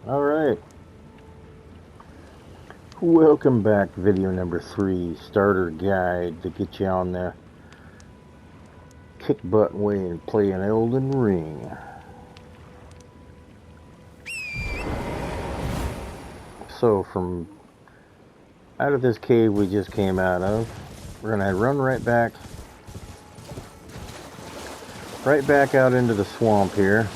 Alright, welcome back to video number 3, starter guide to get you on the kick butt way and play an Elden Ring. So from out of this cave we just came out of, we're going to run right back out into the swamp here.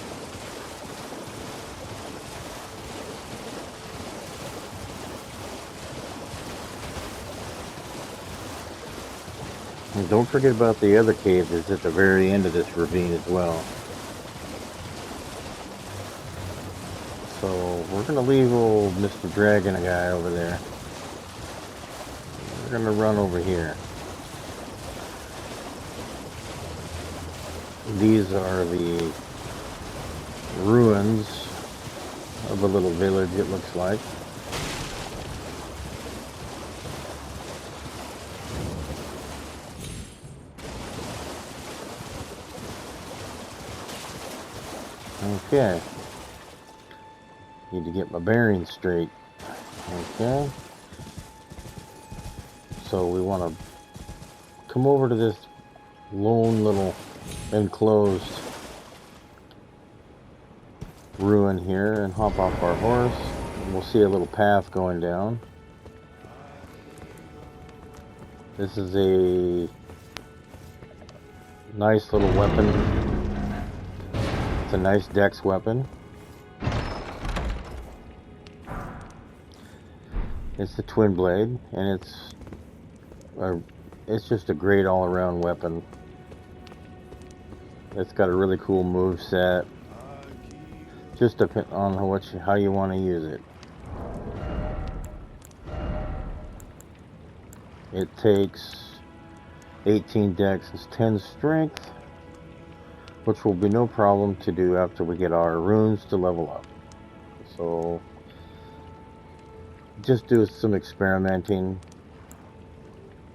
And don't forget about the other cave that's at the very end of this ravine as well. So we're going to leave old Mr. Dragon guy over there. We're going to run over here. These are the ruins of a little village, it looks like. Okay. Need to get my bearings straight. Okay. So we want to come over to this lone little enclosed ruin here and hop off our horse. And we'll see a little path going down. This is a nice little weapon. It's a nice dex weapon. It's the twin blade, and it's just a great all-around weapon. It's got a really cool move set. Just depends on how you want to use it. It takes 18 dex and 10 strength, which will be no problem to do after we get our runes to level up. So just do some experimenting.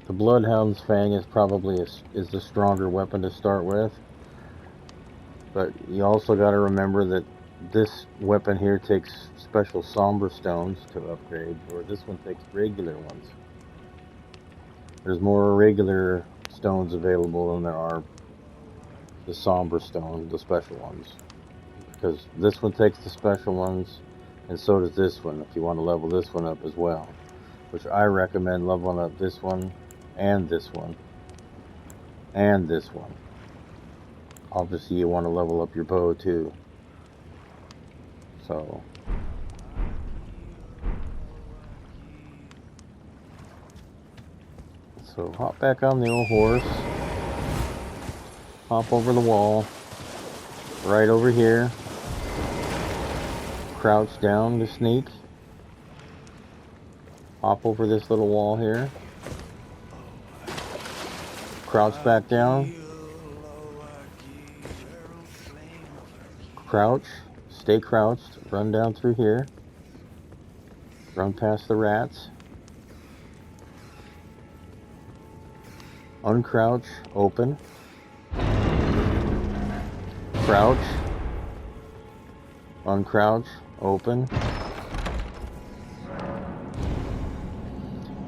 The Bloodhound's Fang is probably is the stronger weapon to start with, but you also got to remember that this weapon here takes special somber stones to upgrade, or this one takes regular ones. There's more regular stones available than there are the somber stones, the special ones, because this one takes the special ones, and so does this one if you want to level this one up as well, which I recommend leveling up this one and this one and this one. Obviously you want to level up your bow too. So hop back on the old horse, hop over the wall, right over here, crouch down to sneak, hop over this little wall here, crouch back down, crouch, stay crouched, run down through here, run past the rats, uncrouch, open, crouch, uncrouch, open,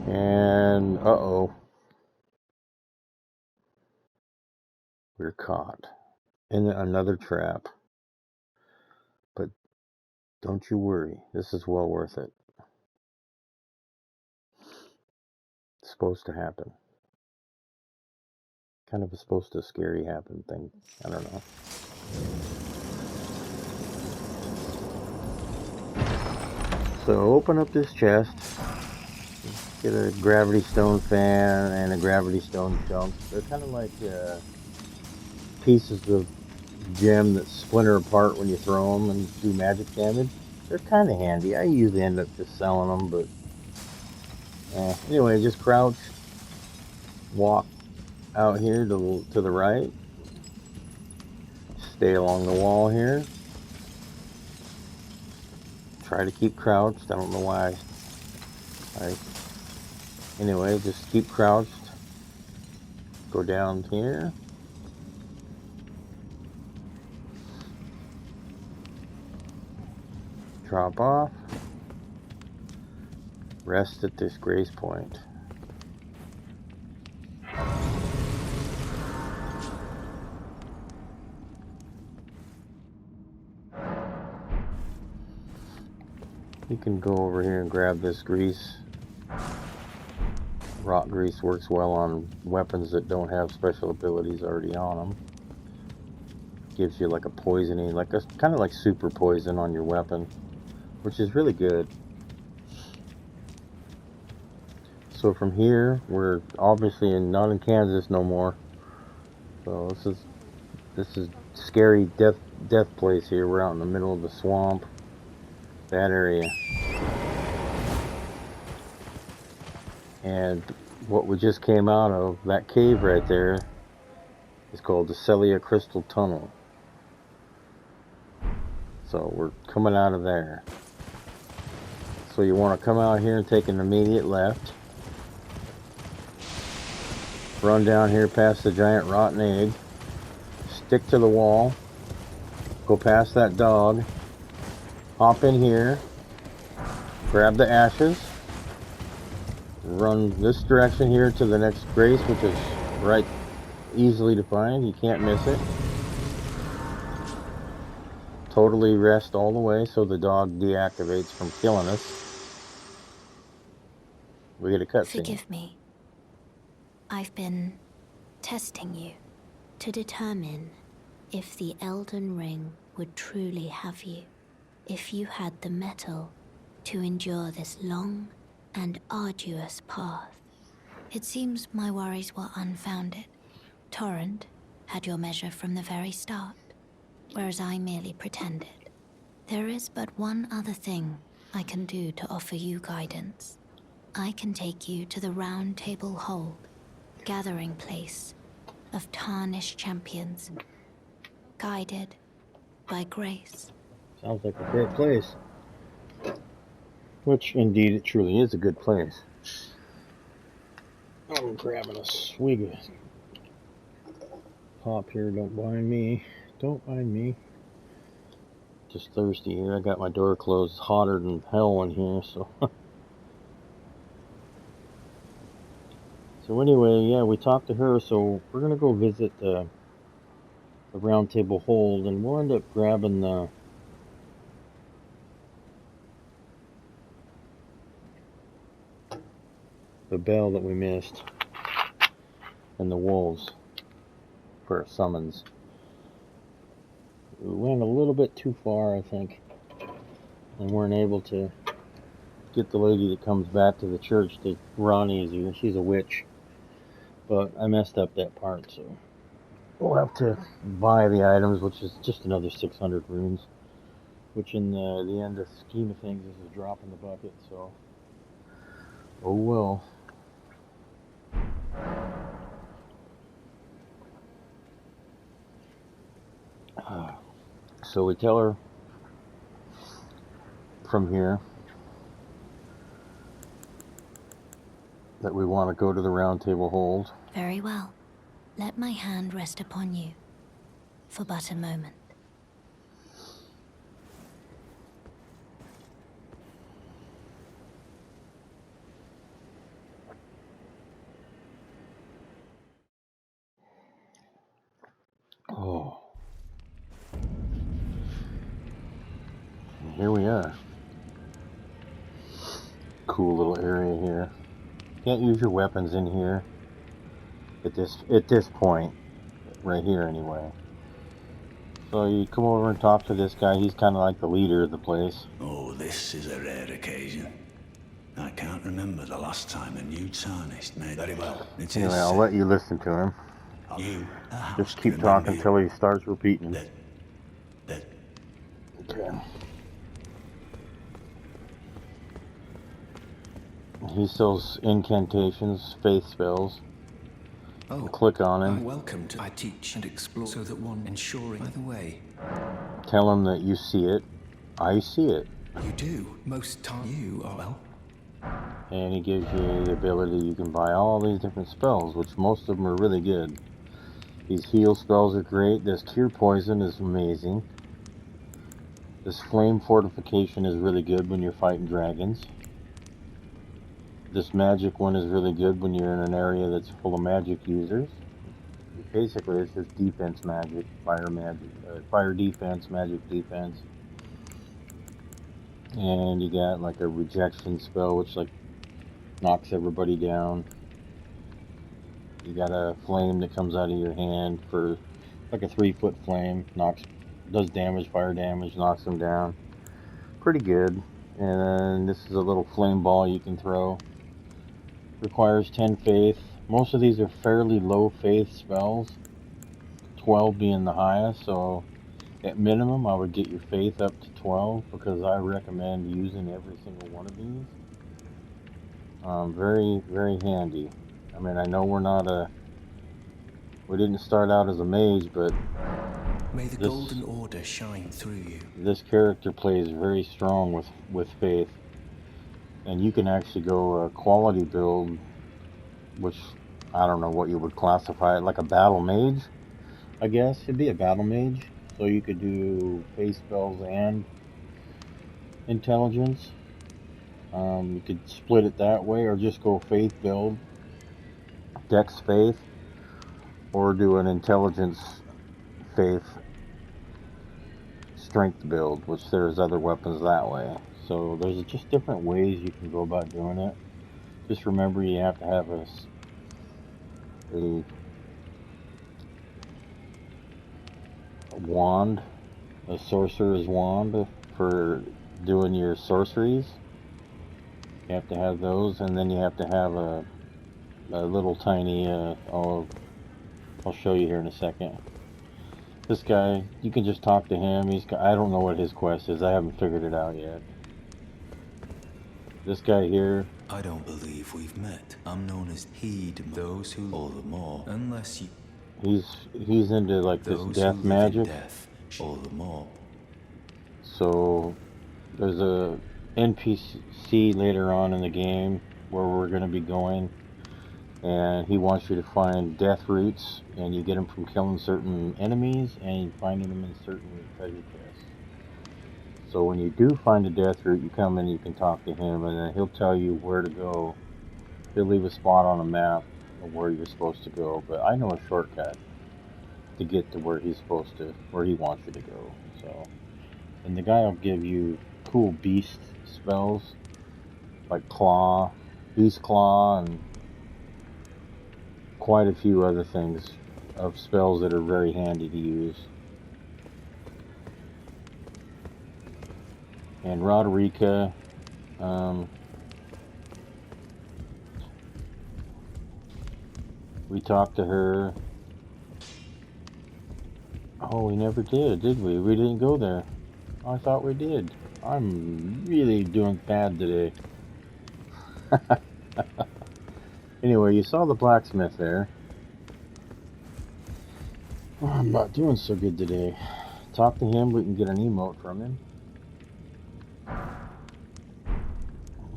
and uh-oh, we're caught in another trap. But don't you worry, this is well worth it. It's supposed to happen. Kind of supposed to scary happen thing. I don't know. So open up this chest. Get a gravity stone fan and a gravity stone chunk. They're kind of like pieces of gem that splinter apart when you throw them and do magic damage. They're kind of handy. I usually end up just selling them, but anyway, just crouch, walk out here to the right, stay along the wall here, try to keep crouched. I don't know why anyway, just keep crouched, go down here, Drop off. Rest at this grace point. You can go over here and grab this grease. Rock grease works well on weapons that don't have special abilities already on them. Gives you like a poisoning, like a kind of like super poison on your weapon, which is really good. So from here, we're obviously not in Kansas no more. So this is scary death place here. We're out in the middle of the swamp. That area. And what we just came out of, that cave right there, is called the Celia Crystal Tunnel. So we're coming out of there. So you want to come out here and take an immediate left. Run down here past the giant rotten egg. Stick to the wall. Go past that dog. Hop in here. Grab the ashes. Run this direction here to the next grace, which is right easily to find. You can't miss it. Totally rest all the way so the dog deactivates from killing us. We get a cutscene. Forgive me. I've been testing you to determine if the Elden Ring would truly have you. If you had the mettle to endure this long and arduous path. It seems my worries were unfounded. Torrent had your measure from the very start, whereas I merely pretended. There is but one other thing I can do to offer you guidance. I can take you to the Round Table Hold, gathering place of tarnished champions, guided by grace. Sounds like a great place. Which, indeed, it truly is a good place. I'm grabbing a swig of pop here. Don't mind me. Don't mind me. Just thirsty here. I got my door closed. It's hotter than hell in here, so... So anyway, yeah, we talked to her, so we're going to go visit the Round Table Hold, and we'll end up grabbing the bell that we missed and the wolves for a summons. We went a little bit too far, I think, and weren't able to get the lady that comes back to the church to run easier. She's a witch, but I messed up that part, so we'll have to buy the items, which is just another 600 runes, which in the end of the scheme of things is a drop in the bucket, so oh well. So we tell her from here that we want to go to the Round Table Hold. Very well. Let my hand rest upon you for but a moment. Oh. Here we are. Cool little area here. Can't use your weapons in here at this point, right here anyway. So you come over and talk to this guy. He's kind of like the leader of the place. Oh, this is a rare occasion. I can't remember the last time a new tarnished made. Very well. Anyway, I'll let you listen to him. You just keep talking until he starts repeating. That. Okay. He sells incantations, faith spells. Oh, click on him. Welcome to I teach and explore so that one ensuring by the way. Tell him that you see it. I see it. You do. Most time you are well. And he gives you the ability, you can buy all these different spells, which most of them are really good. These heal spells are great. This cure poison is amazing. This flame fortification is really good when you're fighting dragons. This magic one is really good when you're in an area that's full of magic users. Basically, it's just defense magic, fire defense, magic defense. And you got like a rejection spell, which like knocks everybody down. You got a flame that comes out of your hand for like a 3-foot flame, does damage, fire damage, knocks them down. Pretty good. And then this is a little flame ball you can throw. Requires 10 faith. Most of these are fairly low faith spells, 12 being the highest, so at minimum I would get your faith up to 12 because I recommend using every single one of these. Very, very handy. I mean, I know we didn't start out as a mage, but May the golden order shine through you. This character plays very strong with faith. And you can actually go a quality build, which I don't know what you would classify it, like a battle mage, I guess. It'd be a battle mage. So you could do faith spells and intelligence. You could split it that way, or just go faith build, dex faith, or do an intelligence faith strength build, which there's other weapons that way. So there's just different ways you can go about doing it. Just remember you have to have a wand, a sorcerer's wand for doing your sorceries. You have to have those, and then you have to have a little tiny, I'll show you here in a second. This guy, you can just talk to him. I don't know what his quest is. I haven't figured it out yet. This guy here. I don't believe we've met. I'm known as Heed those who all the more. Unless you. He's into like this death magic. Death, all the more. So there's a NPC later on in the game where we're going to be going, and he wants you to find death roots, and you get them from killing certain enemies and finding them in certain treasure chests. So when you do find a death root, you come in, you can talk to him, and then he'll tell you where to go. He'll leave a spot on a map of where you're supposed to go, but I know a shortcut to get to where where he wants you to go. So, and the guy will give you cool beast spells, like beast claw, and quite a few other things of spells that are very handy to use. And Roderica, we talked to her. Oh, we never did we? We didn't go there. I thought we did. I'm really doing bad today. Anyway, you saw the blacksmith there. Oh, I'm not doing so good today. Talk to him, we can get an emote from him.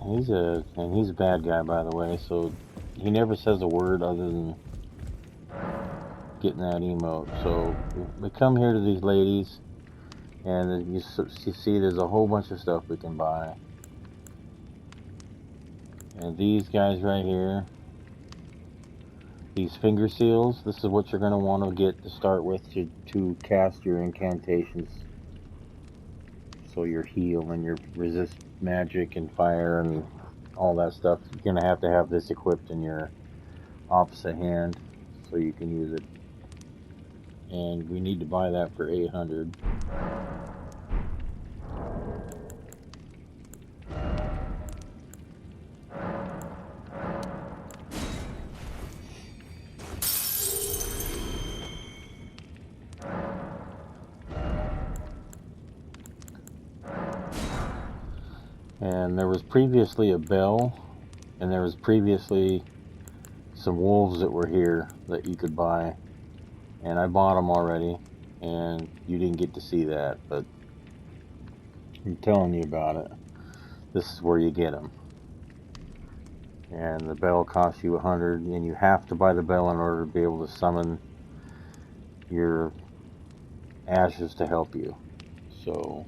He's a bad guy, by the way, so he never says a word other than getting that emote. So we come here to these ladies, and you see there's a whole bunch of stuff we can buy. And these guys right here, these finger seals, this is what you're going to want to get to start with to cast your incantations. So your heal and your resist magic and fire and all that stuff, you're going to have this equipped in your opposite hand so you can use it. And we need to buy that for 800. And there was previously a bell, and there was previously some wolves that were here that you could buy, and I bought them already, and you didn't get to see that, but I'm telling you about it. This is where you get them. And the bell costs you 100, and you have to buy the bell in order to be able to summon your ashes to help you. So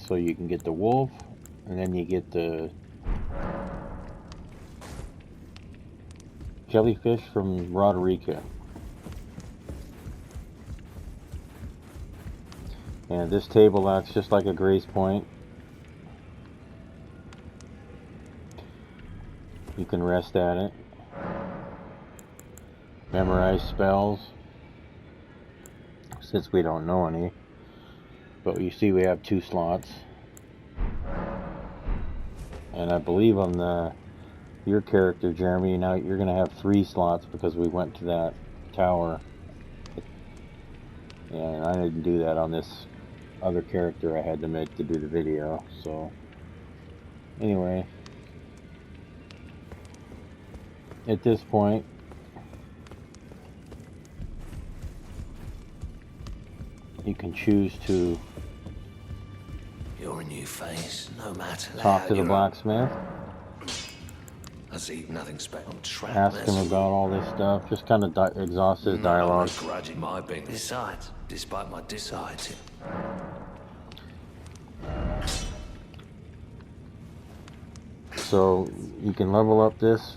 So you can get the wolf, and then you get the jellyfish from Roderica. And this table acts just like a grace point. You can rest at it. Memorize spells, since we don't know any. But you see we have 2 slots. And I believe on your character, Jeremy, now you're going to have 3 slots because we went to that tower. And I didn't do that on this other character I had to make to do the video. So, anyway. At this point, you can choose to You're a new face, no matter. talk to the blacksmith, I see nothing special. ask him about all this stuff, just kind of exhaust his dialogue. Grudging my being. Besides, despite my decides it. So you can level up this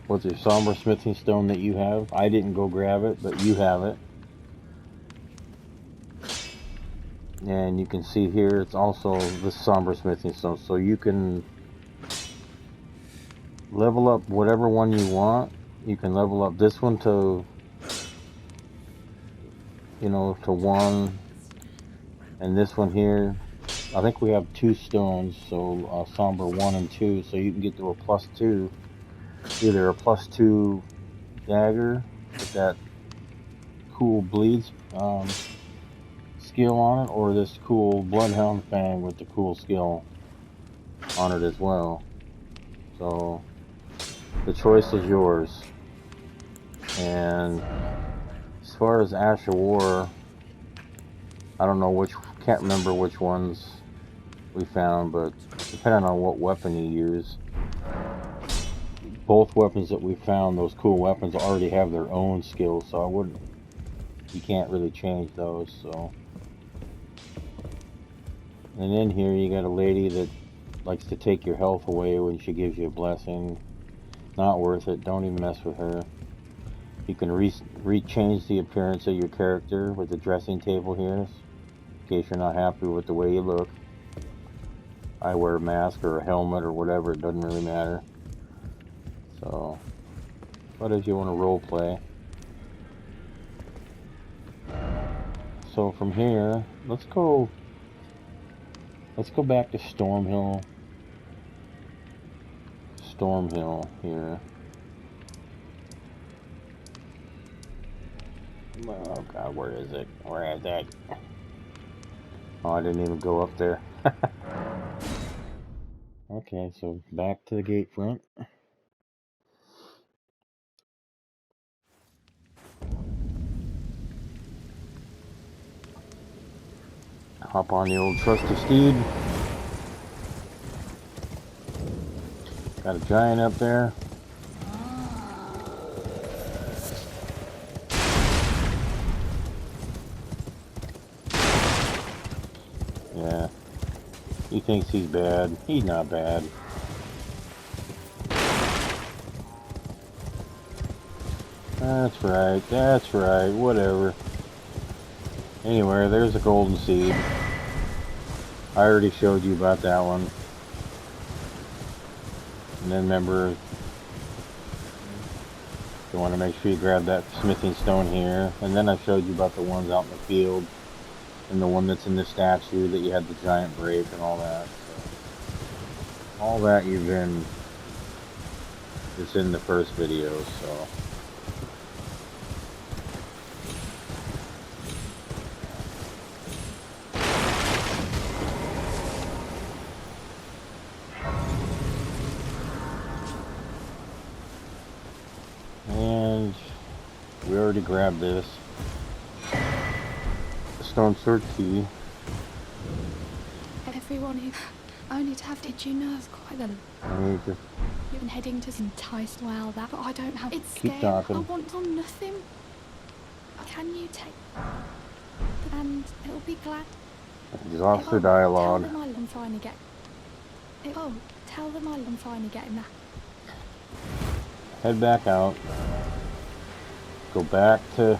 with your somber smithing stone that you have. I didn't go grab it, but you have it. And you can see here it's also the somber smithing stone, so you can level up whatever one you want. You can level up this one to, you know, to 1, and this one here, I think we have 2 stones, so somber 1 and 2, so you can get to a +2, either a +2 dagger with that cool bleeds skill on it, or this cool bloodhound fang with the cool skill on it as well. So the choice is yours. And as far as Ash of War, I don't know can't remember which ones we found, but depending on what weapon you use, both weapons that we found, those cool weapons, already have their own skills, so you can't really change those. So, and in here you got a lady that likes to take your health away when she gives you a blessing. Not worth it. Don't even mess with her. You can re-change the appearance of your character with the dressing table here, in case you're not happy with the way you look. I wear a mask or a helmet or whatever, it doesn't really matter. So, but if you want to role play. So from here, let's go back to Stormhill here. Oh god, where is it? Where is it? Oh, I didn't even go up there. Okay, so back to the gate front. Hop on the old trusty steed. Got a giant up there. Yeah. He thinks he's bad. He's not bad. That's right, whatever. Anyway, there's a golden seed. I already showed you about that one. And then remember, you want to make sure you grab that smithing stone here. And then I showed you about the ones out in the field. And the one that's in the statue that you had the giant break and all that. So, all that it's in the first video, so. And we already grabbed this. Stone sword key. Everyone who only to have, did you know it's quite them? You've been heading to entice, well, that, but I don't have. It's Keep scary. talking. I want on nothing. Can you take? And it'll be glad. Exhaust their dialogue. Tell them I'm finally getting. Oh, tell them I'm finally getting that. Head back out. Go back to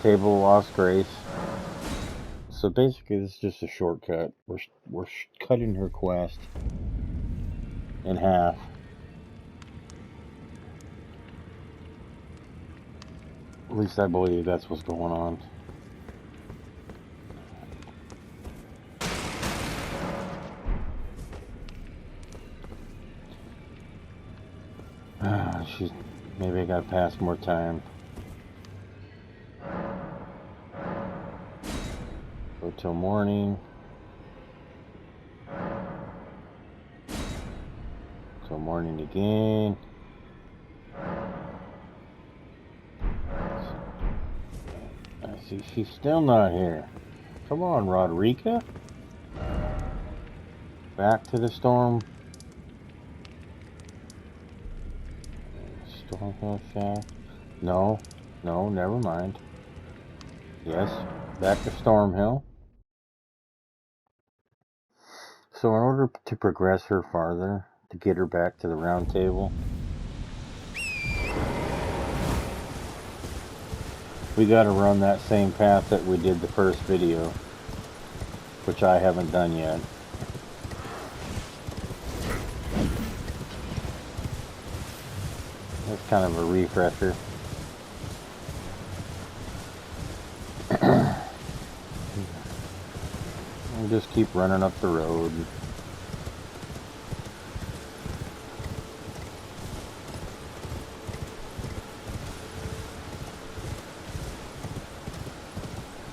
Table of Lost Grace. So basically, this is just a shortcut. We're cutting her quest in half. At least I believe that's what's going on. Maybe I gotta pass more time. Go till morning. Till morning again. I see she's still not here. Come on, Rodrika. Back to the storm. Stormhill Shaft. No, never mind. Yes, back to Stormhill. So in order to progress her farther, to get her back to the round table, we gotta run that same path that we did the first video, which I haven't done yet. That's kind of a refresher. We'll just keep running up the road.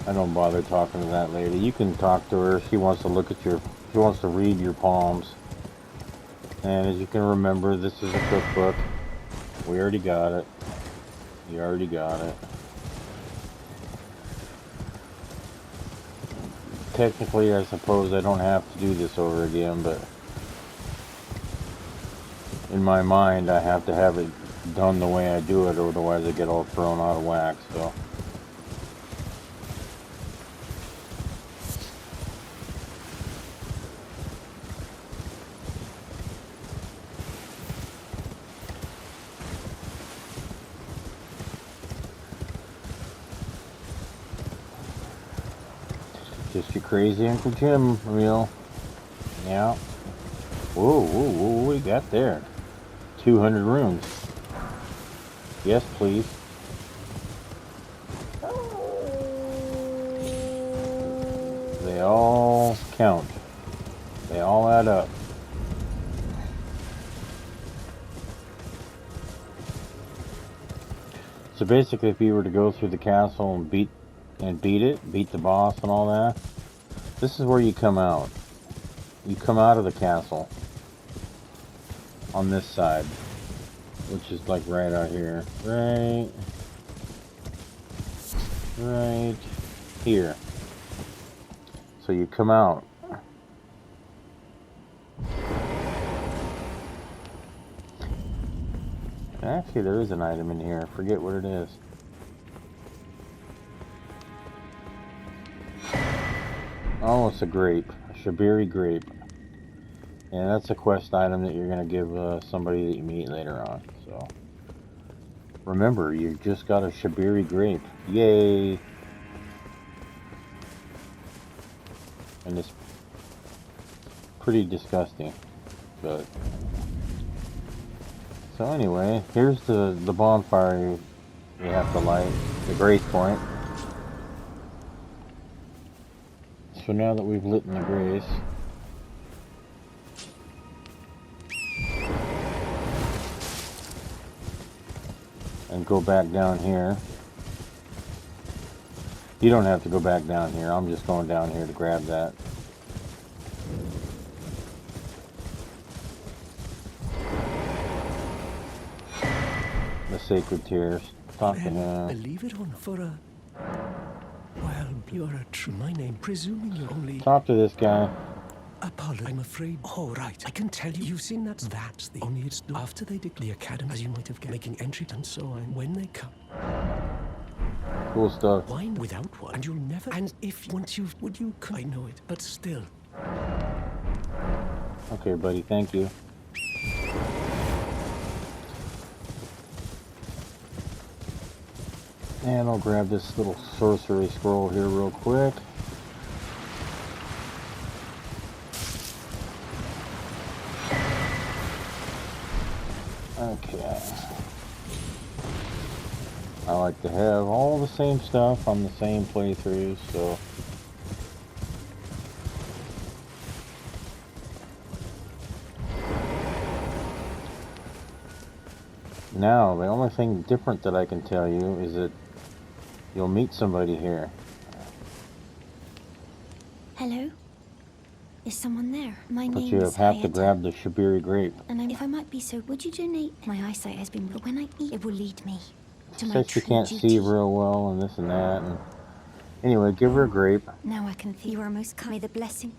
I don't bother talking to that lady. You can talk to her. She wants to look at your, she wants to read your palms. And as you can remember, this is a cookbook. We already got it. You already got it. Technically, I suppose I don't have to do this over again, but in my mind, I have to have it done the way I do it, otherwise I get all thrown out of whack, so. Just your crazy Uncle Jim, real. Yeah. Whoa, what we got there? 200 rooms. Yes, please. They all count. They all add up. So basically, if you were to go through the castle and beat the boss and all that, this is where you come out. You come out of the castle on this side, which is like right out here. Right here. So you come out. Actually, there is an item in here. I forget what it is. Oh, it's a grape. A Shabiri grape. And that's a quest item that you're going to give somebody that you meet later on. So remember, you just got a Shabiri grape. Yay! And it's pretty disgusting. But so anyway, here's the bonfire you have to light. The Grace Point. So now that we've lit in the Grace, and go back down here. You don't have to go back down here. I'm just going down here to grab that. The Sacred Tears. Talk to him. Believe it or not, for a... Well, you're a true... My name, presuming you're only... Talk to this guy. Apology, I'm afraid. Oh, right. I can tell you, you've seen that's the only it's after they declare the academy, as you might have guessed, making entry and so on. When they come, Cool stuff. Wine without one, and you'll never. And if once you've, would you? I know it, but still. Okay, buddy. Thank you. And I'll grab this little sorcery scroll here real quick. Okay. I like to have all the same stuff on the same playthroughs, so... Now, the only thing different that I can tell you is that you'll meet somebody here. Hello? Is someone there? My But name you is have to Hayata, grab the Shabiri grape. and if I might be so, would you donate? My eyesight has been, but when I eat, it will lead me to my Says she true can't duty. see real well and this and that. And anyway, give her a grape. Now I can feel you are most kind. May the blessing.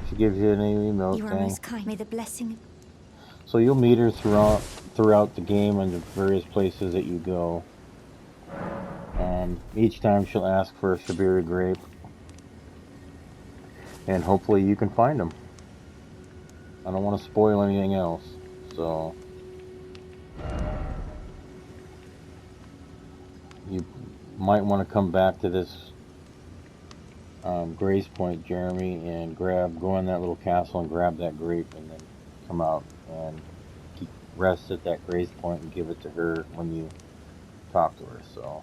She gives you an emote You are thing. most kind. May the blessing. So you'll meet her throughout the game and the various places that you go. Each time she'll ask for a Shabiri grape. And hopefully you can find them. I don't want to spoil anything else. So you might want to come back to this Grace Point, Jeremy, and go in that little castle and grab that grape, and then come out and rest at that Grace Point and give it to her when you talk to her. So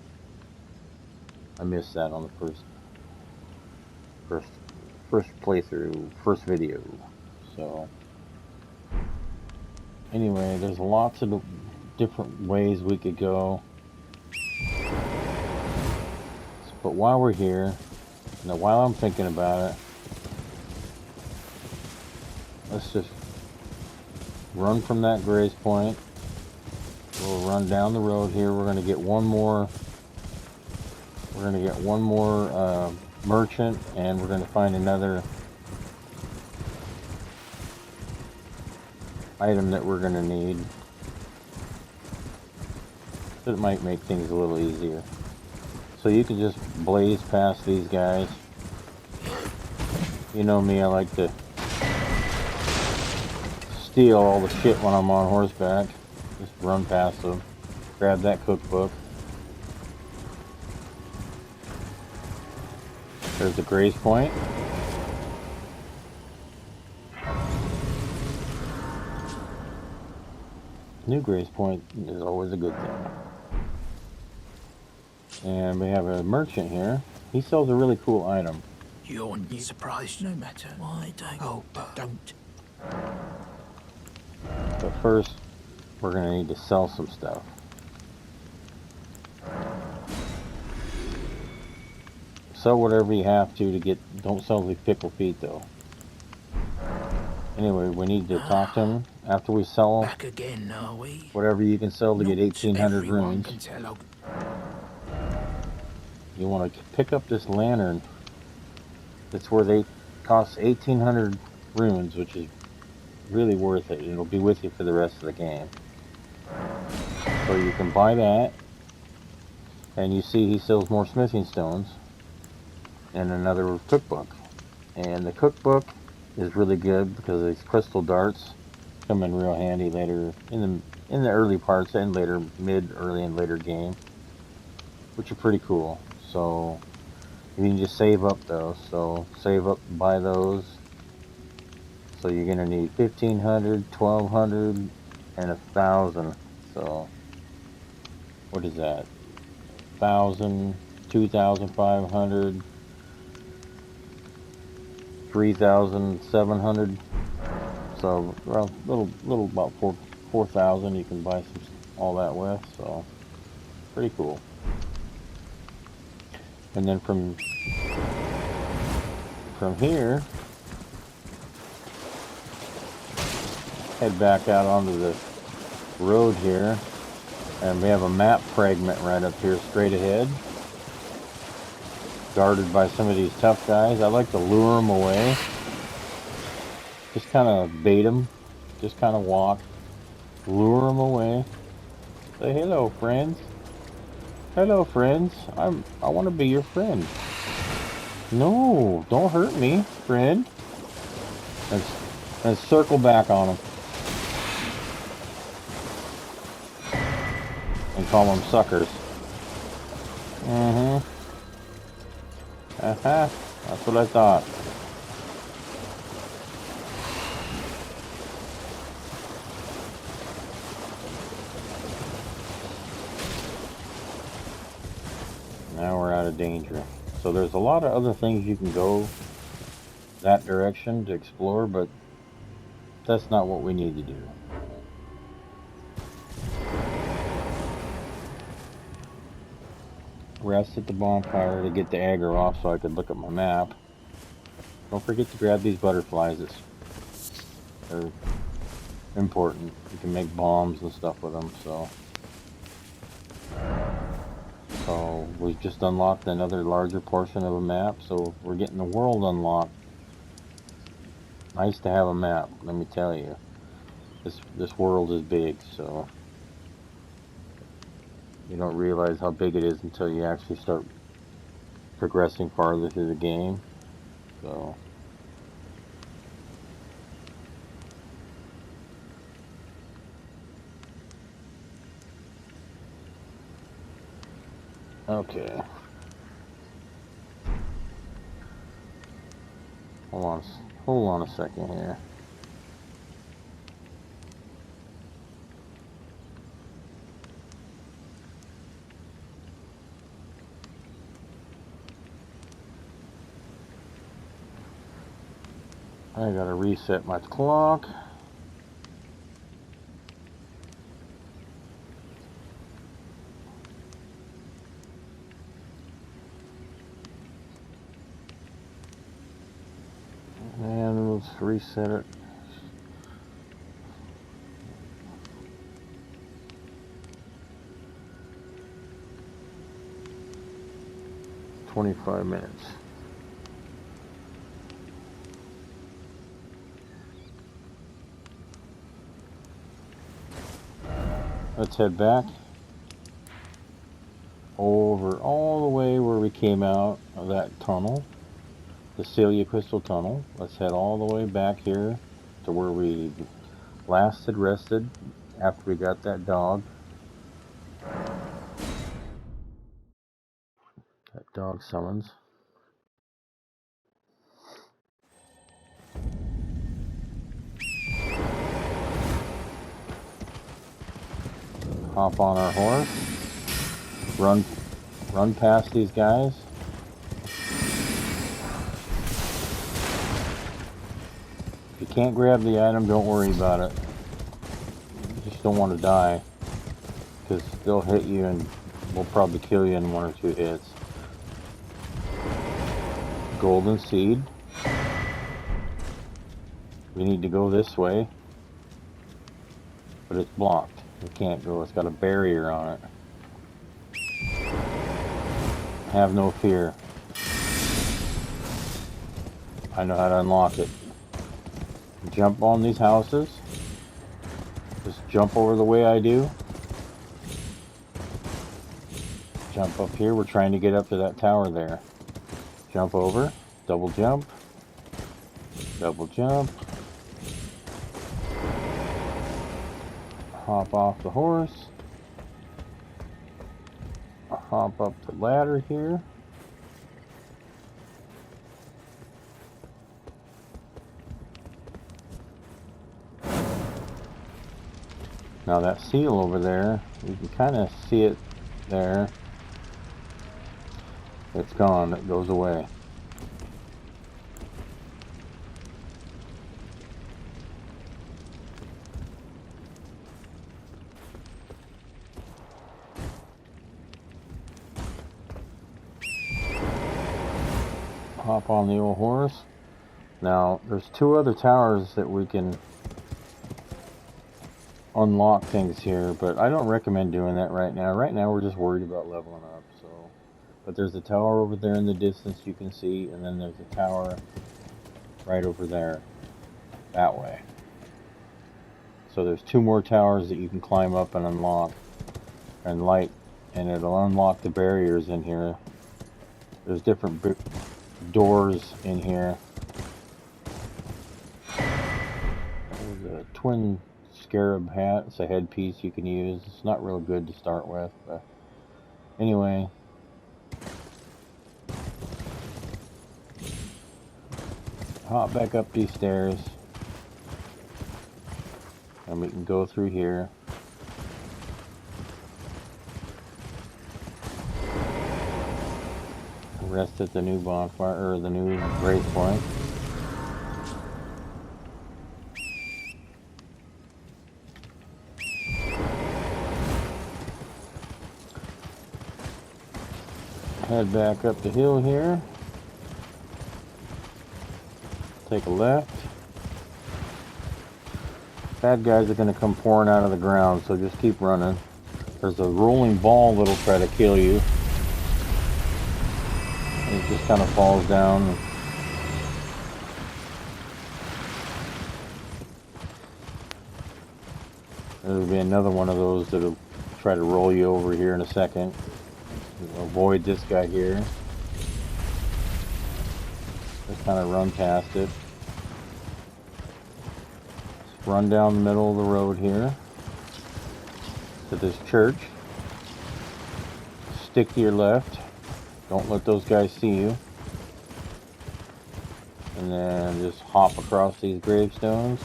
I missed that on the first playthrough, first video. So anyway, there's lots of different ways we could go. But while we're here, now while I'm thinking about it, let's just run from that Grace Point. We'll run down the road here. We're going to get one more. We're going to get one more merchant, and we're going to find another item that we're going to need. It might make things a little easier. So you can just blaze past these guys. You know me, I like to steal all the shit when I'm on horseback. Just run past them. Grab that cookbook. There's the Grace Point. New Grace Point is always a good thing. And we have a merchant here. He sells a really cool item. You're surprised no matter why, don't. Oh, but don't. But first, we're going to need to sell some stuff. Sell whatever you have to get. Don't sell the pickle feet though. Anyway, we need to talk to him after we sell Back again, are we? whatever you can sell to get 1,800 runes. Can tell. You want to pick up this lantern. It's where they cost 1,800 runes, which is really worth it. It'll be with you for the rest of the game. So you can buy that, and you see he sells more smithing stones and another cookbook. And the cookbook is really good because these crystal darts come in real handy later in the early parts and later, early and later game, which are pretty cool. So you can just save up those. So save up, buy those. So you're gonna need 1,500, 1,200, and 1,000. So what is that? 1,000, 2,500, 3,700. So well, little about 4,000 you can buy all that with. So pretty cool. And then from here, head back out onto the road here, and we have a map fragment right up here straight ahead, guarded by some of these tough guys. I like to lure them away, just kind of bait them, just kind of walk, lure them away, say hello friends, Hello, friends. I want to be your friend. No, don't hurt me, friend. Let's circle back on him. And call them suckers. Mm-hmm. Uh-huh. That's what I thought. Now we're out of danger. So there's a lot of other things you can go that direction to explore, but that's not what we need to do. Rest at the bonfire to get the aggro off so I could look at my map. Don't forget to grab these butterflies. They're important. You can make bombs and stuff with them, so we just unlocked another larger portion of a map, so we're getting the world unlocked. Nice to have a map, let me tell you. This world is big, so you don't realize how big it is until you actually start progressing farther through the game. So okay. Hold on a second here. I gotta reset my clock. And let's reset it. "25 minutes. Let's head back over all the way where we came out of that tunnel, the Celia Crystal Tunnel. Let's head all the way back here to where we last had rested after we got that dog. That dog summons. Hop on our horse. Run past these guys. If you can't grab the item, don't worry about it. You just don't want to die, because they'll hit you and will probably kill you in 1 or 2 hits. Golden seed. We need to go this way, but it's blocked. We can't go. It's got a barrier on it. Have no fear. I know how to unlock it. Jump on these houses. Just jump over the way I do. Jump up here. We're trying to get up to that tower there. Jump over. Double jump. Double jump. Hop off the horse. Hop up the ladder here. Now that seal over there, you can kind of see it there. It's gone. It goes away. Hop on the old horse. Now, there's 2 other towers that we can unlock things here, but I don't recommend doing that right now. Right now, we're just worried about leveling up. So, but there's a tower over there in the distance you can see, and then there's a tower right over there, that way. So there's 2 more towers that you can climb up and unlock and light and it'll unlock the barriers in here. There's different doors in here. There's a twin scarab hat. It's a headpiece you can use. It's not real good to start with, but anyway. Hop back up these stairs. And we can go through here. Rest at the new bonfire, or the new grace point. Head back up the hill here. Take a left. Bad guys are going to come pouring out of the ground, so just keep running. There's a rolling ball that'll try to kill you. It just kind of falls down. There'll be another one of those that'll try to roll you over here in a second. Avoid this guy here. Just kind of run past it. Just run down the middle of the road here to this church. Stick to your left. Don't let those guys see you. And then just hop across these gravestones.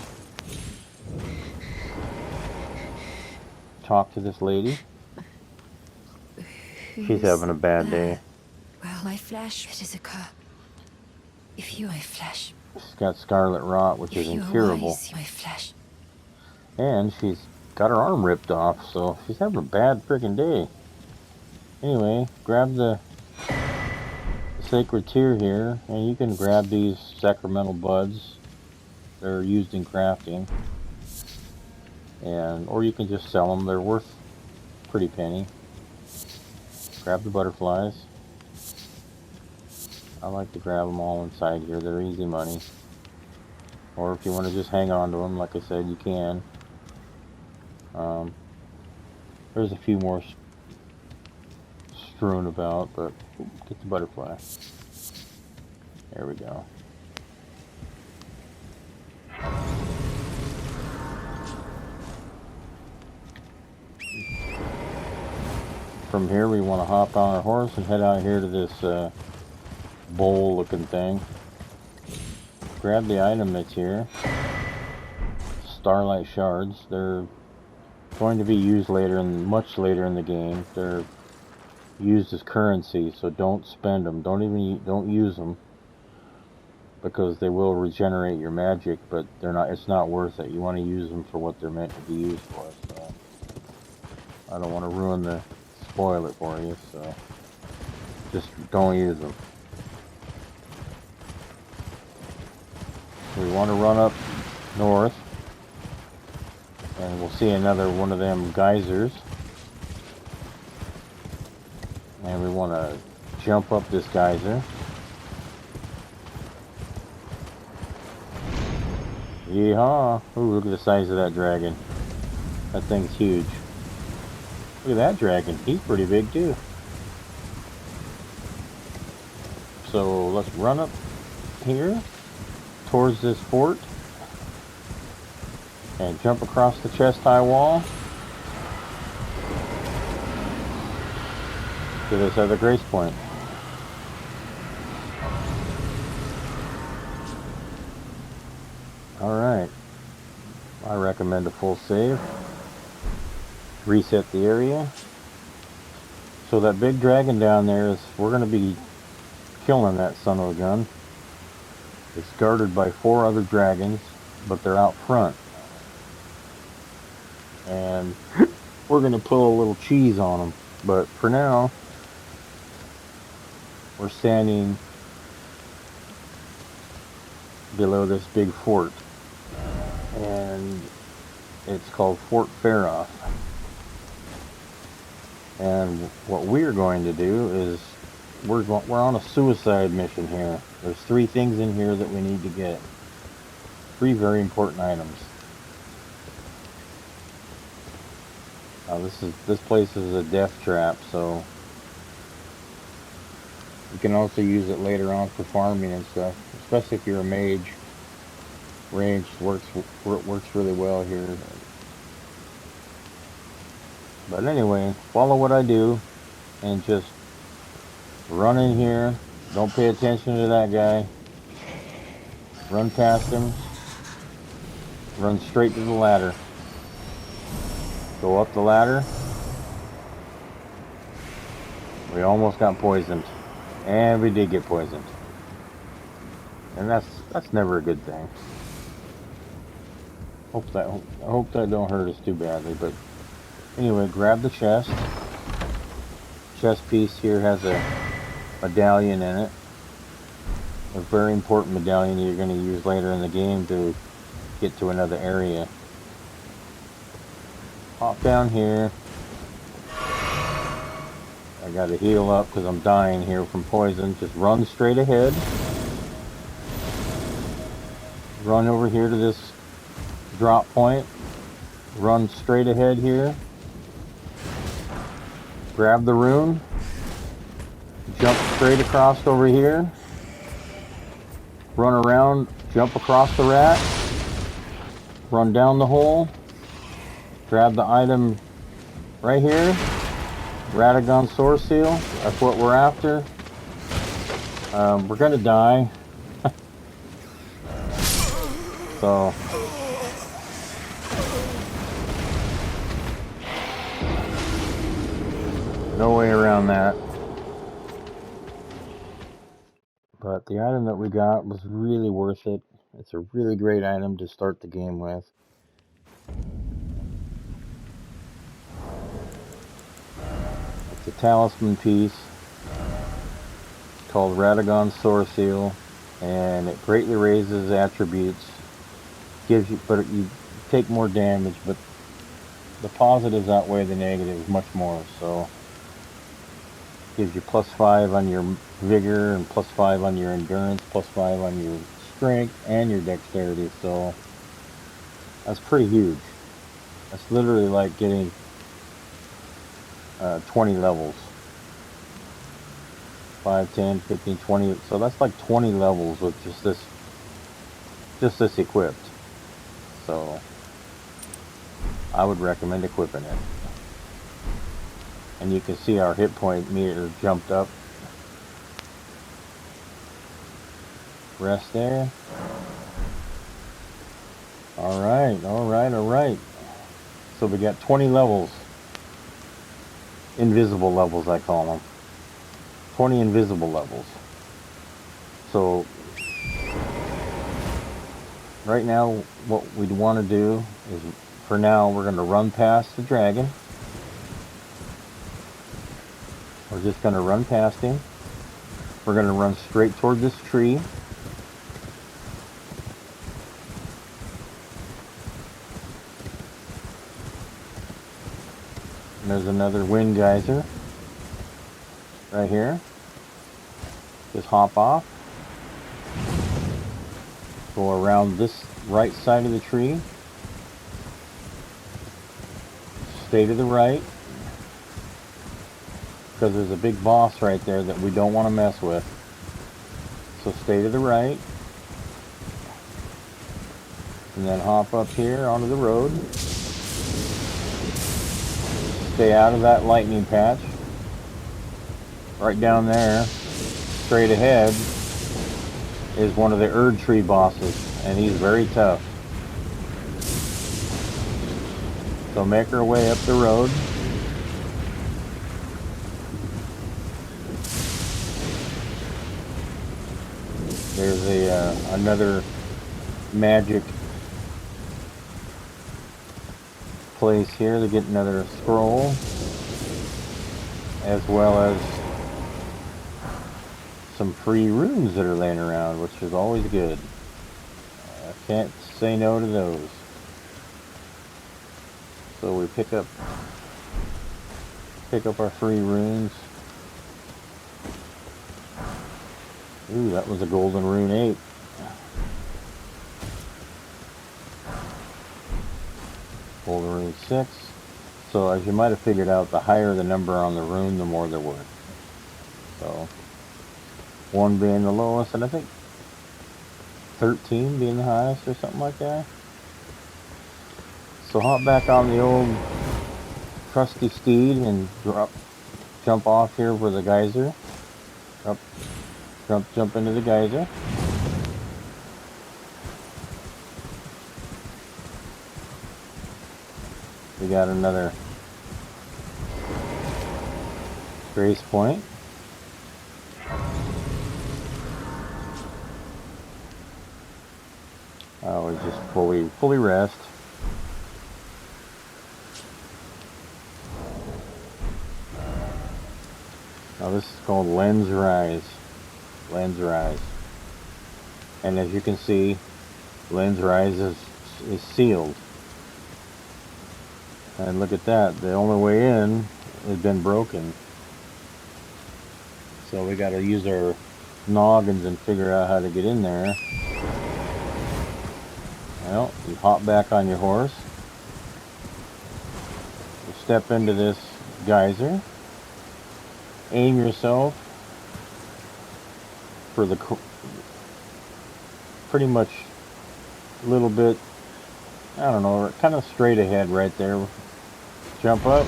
Talk to this lady. She's having a bad day. Well, my flesh, it is occur. If you my flesh. She's got scarlet rot, which is incurable. Wise, my flesh. And she's got her arm ripped off, so she's having a bad freaking day. Anyway, grab the sacred tear here, and you can grab these sacramental buds. They're used in crafting. Or you can just sell them. They're worth a pretty penny. Grab the butterflies. I like to grab them all inside here. They're easy money. Or if you want to just hang on to them, like I said, you can. There's a few more strewn about, but get the butterfly. There we go. From here we want to hop on our horse and head out here to this bowl looking thing. Grab the item that's here. Starlight Shards. They're going to be used much later in the game. They're used as currency, so don't spend them. Don't use them, because they will regenerate your magic, but it's not worth it. You want to use them for what they're meant to be used for. So I don't want to spoil it for you, so just don't use them. We want to run up north, and we'll see another one of them geysers, and we want to jump up this geyser. Yeehaw! Ooh, look at the size of that dragon. That thing's huge. Look at that dragon. He's pretty big too. So let's run up here towards this fort and jump across the chest-high wall to this other grace point. Alright. I recommend a full save. Reset the area. So that big dragon down there we're going to be killing that son of a gun. It's guarded by 4 other dragons, but they're out front. And we're going to pull a little cheese on them. But for now, we're standing below this big fort. And it's called Fort Faroth. And what we're going to do is we're on a suicide mission here. There's 3 things in here that we need to get. 3 very important items. This place is a death trap, so you can also use it later on for farming and stuff. Especially if you're a mage. Range works really well here. But anyway, follow what I do and just run in here. Don't pay attention to that guy. Run past him. Run straight to the ladder. Go up the ladder. We almost got poisoned. And we did get poisoned. And that's never a good thing. I hope that don't hurt us too badly, but anyway, grab the chest. Chest piece here has a medallion in it. A very important medallion you're going to use later in the game to get to another area. Hop down here. I got to heal up because I'm dying here from poison. Just run straight ahead. Run over here to this drop point. Run straight ahead here. Grab the rune. Jump straight across over here. Run around, jump across the rat. Run down the hole. Grab the item right here. Radagon Sword Seal. That's what we're after. We're gonna die. So no way around that. But the item that we got was really worth it. It's a really great item to start the game with. It's a talisman piece called Radagon Sword Seal, and it greatly raises attributes. Gives you, but you take more damage, but the positives outweigh the negatives much more. So gives you +5 on your vigor and +5 on your endurance, +5 on your strength and your dexterity. So that's pretty huge. That's literally like getting 20 levels. 5, 10, 15, 20. So that's like 20 levels with just this equipped. So I would recommend equipping it. And you can see our hit point meter jumped up. Rest there. Alright, alright, alright. So we got 20 levels. Invisible levels, I call them. 20 invisible levels. So right now what we'd want to do is, for now, we're going to run past the dragon. We're just going to run past him. We're going to run straight toward this tree. And there's another wind geyser right here. Just hop off. Go around this right side of the tree. Stay to the right. Because there's a big boss right there that we don't want to mess with. So stay to the right. And then hop up here onto the road. Stay out of that lightning patch. Right down there, straight ahead, is one of the Erd Tree bosses. And he's very tough. So make our way up the road. There's another magic place here to get another scroll, as well as some free runes that are laying around, which is always good. I can't say no to those. So we pick up our free runes. Ooh, that was a golden rune 8. Golden rune 6. So as you might have figured out, the higher the number on the rune, the more they're worth. So 1 being the lowest, and I think 13 being the highest or something like that. So hop back on the old trusty steed and jump off here for the geyser. Jump into the geyser. We got another grace point. We just fully rest. Now this is called Lens Rise. Lens Rise. And as you can see, Lens Rise is sealed. And look at that, the only way in has been broken. So we got to use our noggins and figure out how to get in there. Well, you hop back on your horse. You step into this geyser. Aim yourself for the pretty much a little bit, I don't know, kind of straight ahead right there. Jump up.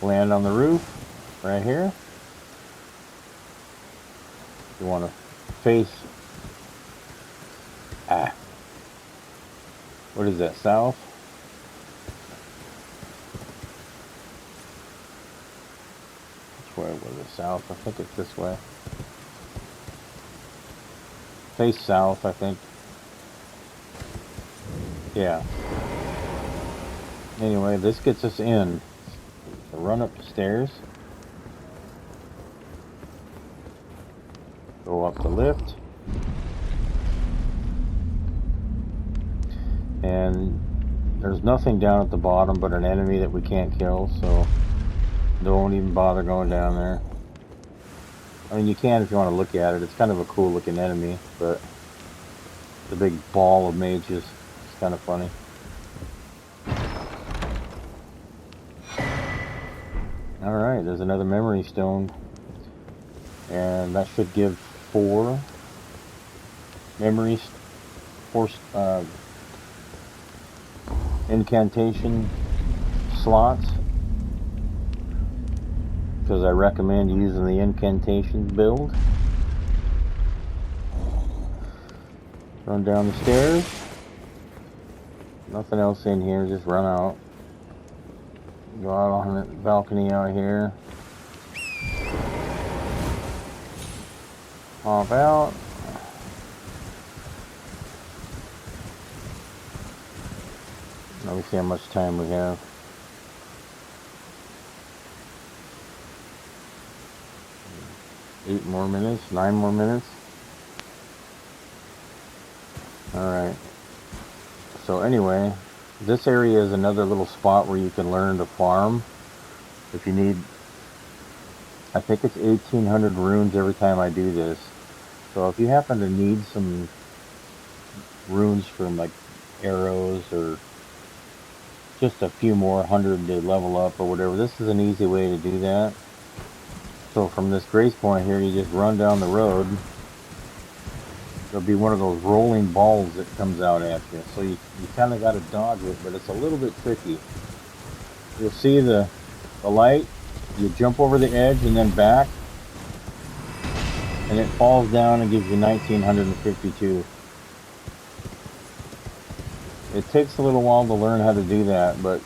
Land on the roof right here. You want to face, what is that, south? Which way was it? South? I think it's this way. Face south, I think. Yeah. Anyway, this gets us in. So run up the stairs. Go up the lift. And there's nothing down at the bottom but an enemy that we can't kill, so don't even bother going down there. I mean, you can if you want to look at it. It's kind of a cool looking enemy, but the big ball of mages is kind of funny. Alright, there's another memory stone. And that should give 4 memories, 4 incantation slots. Because I recommend using the incantation build. Run down the stairs. Nothing else in here, just run out. Go out on the balcony out here. Hop out. Let me see how much time we have. Eight more minutes, 9 more minutes. Alright. So anyway, this area is another little spot where you can learn to farm. If you need, I think it's 1800 runes every time I do this. So if you happen to need some runes from like arrows or just a few more 100 to level up or whatever, this is an easy way to do that. So from this grace point here, you just run down the road. There'll be one of those rolling balls that comes out at you. So you kind of got to dodge it, but it's a little bit tricky. You'll see the light. You jump over the edge and then back. And it falls down and gives you 1952. It takes a little while to learn how to do that, but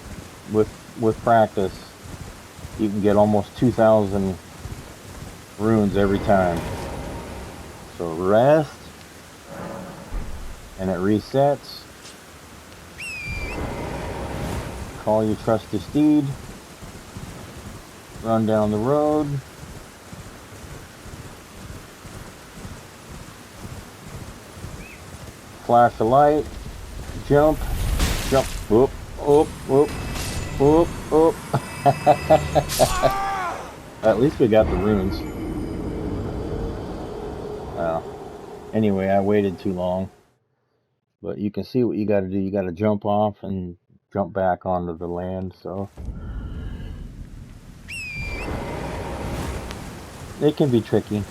with practice, you can get almost 2,000 runes every time. So rest, and it resets. Call your trusty steed. Run down the road. Flash a light. Jump. Jump. Whoop. Whoop. Whoop. Whoop. Whoop. At least we got the runes. Anyway, I waited too long. But you can see what you got to do. You got to jump off and jump back onto the land, so it can be tricky.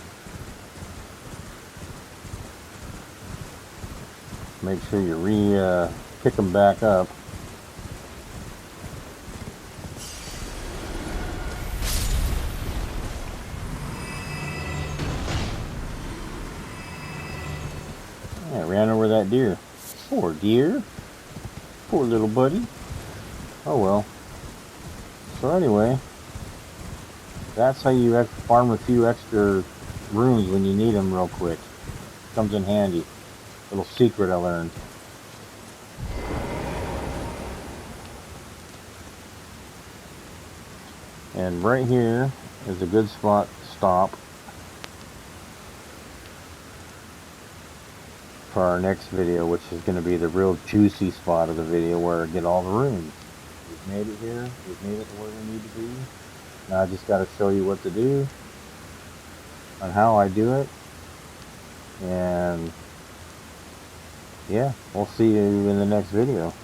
Make sure you pick them back up. Yeah, I ran over that deer. Poor deer. Poor little buddy. Oh well. So anyway, that's how you farm a few extra runes when you need them real quick. Comes in handy. Little secret I learned. And right here is a good spot to stop for our next video, which is going to be the real juicy spot of the video where I get all the runes. We've made it here. We've made it to where we need to be. Now I just got to show you what to do and how I do it. And yeah, we'll see you in the next video.